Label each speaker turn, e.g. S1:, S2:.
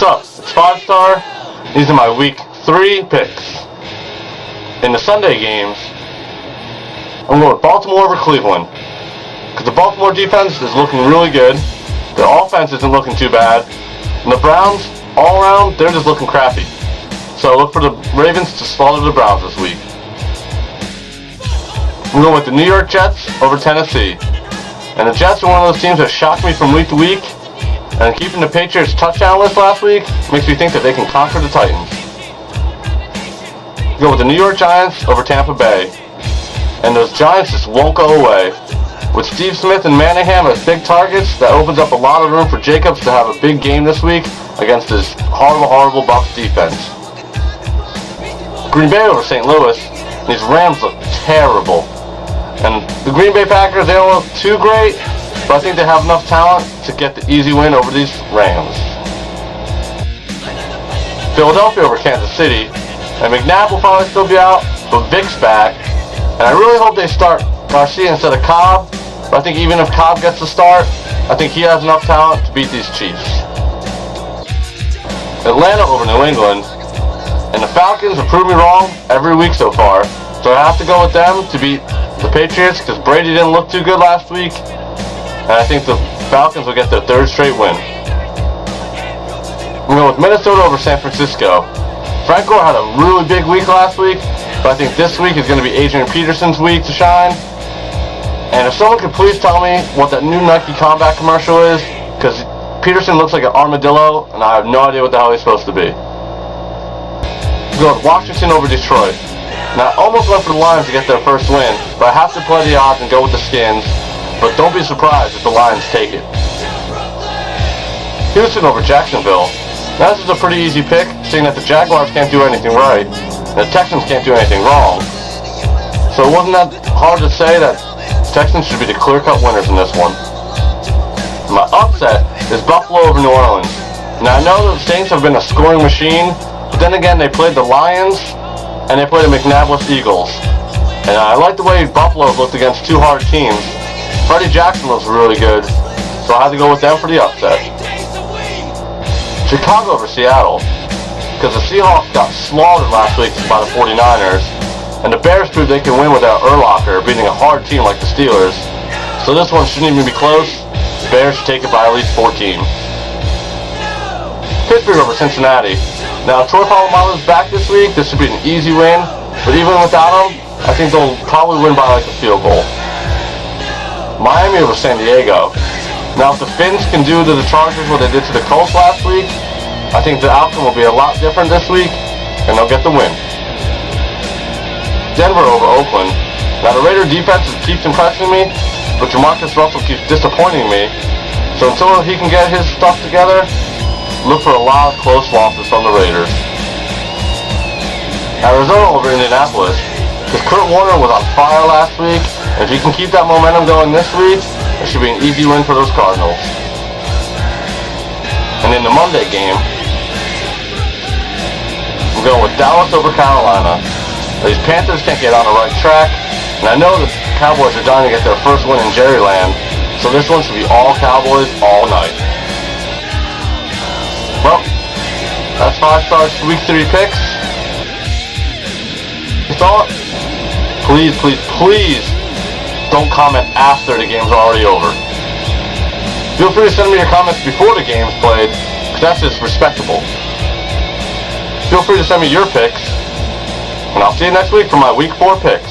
S1: What's up? It's 5-star. These are my week 3 picks. In the Sunday games, I'm going with Baltimore over Cleveland. Because the Baltimore defense is looking really good. Their offense isn't looking too bad. And the Browns, all around, they're just looking crappy. So look for the Ravens to slaughter the Browns this week. I'm going with the New York Jets over Tennessee. And the Jets are one of those teams that shocked me from week to week. And keeping the Patriots touchdown list last week makes me think that they can conquer the Titans. Go with the New York Giants over Tampa Bay. And those Giants just won't go away. With Steve Smith and Manningham as big targets, that opens up a lot of room for Jacobs to have a big game this week against this horrible Bucs defense. Green Bay over St. Louis. These Rams look terrible. And the Green Bay Packers, they don't look too great, but I think they have enough talent to get the easy win over these Rams. Philadelphia over Kansas City. And McNabb will probably still be out, but Vic's back. And I really hope they start Garcia instead of Cobb. But I think even if Cobb gets the start, I think he has enough talent to beat these Chiefs. Atlanta over New England. And the Falcons have proved me wrong every week so far. So I have to go with them to beat the Patriots because Brady didn't look too good last week. And I think the Falcons will get their 3rd straight win. I'm going with Minnesota over San Francisco. Frank Gore had a really big week last week, but I think this week is going to be Adrian Peterson's week to shine. And if someone could please tell me what that new Nike Combat commercial is, because Peterson looks like an armadillo, and I have no idea what the hell he's supposed to be. Go with Washington over Detroit. Now, I almost went for the Lions to get their first win, but I have to play the odds and go with the Skins. But don't be surprised if the Lions take it. Houston over Jacksonville. Now, this is a pretty easy pick, seeing that the Jaguars can't do anything right, and the Texans can't do anything wrong. So it wasn't that hard to say that Texans should be the clear-cut winners in this one. My upset is Buffalo over New Orleans. Now, I know the Saints have been a scoring machine, but then again, they played the Lions, and they played the McNabb-less Eagles. And I like the way Buffalo's looked against 2 hard teams. Freddie Jackson looks really good, so I had to go with them for the upset. Chicago over Seattle, because the Seahawks got slaughtered last week by the 49ers, and the Bears proved they can win without Urlacher beating a hard team like the Steelers. So this one shouldn't even be close. Bears should take it by at least 14. Pittsburgh over Cincinnati. Now, Troy Polamalu's back this week. This should be an easy win, but even without him, I think they'll probably win by like a field goal. Miami over San Diego. Now, if the Finns can do to the Chargers what they did to the Colts last week, I think the outcome will be a lot different this week, and they'll get the win. Denver over Oakland. Now, the Raider defense keeps impressing me, but Jamarcus Russell keeps disappointing me. So until he can get his stuff together, look for a lot of close losses from the Raiders. Arizona over Indianapolis. Because Kurt Warner was on fire last week, and if he can keep that momentum going this week, it should be an easy win for those Cardinals. And in the Monday game, I'm going with Dallas over Carolina. These Panthers can't get on the right track, and I know the Cowboys are dying to get their first win in Jerryland, so this one should be all Cowboys all night. Well, that's 5-star's week 3 picks. You thought? Please don't comment after the game's already over. Feel free to send me your comments before the game's played, because that's just respectable. Feel free to send me your picks, and I'll see you next week for my week 4 picks.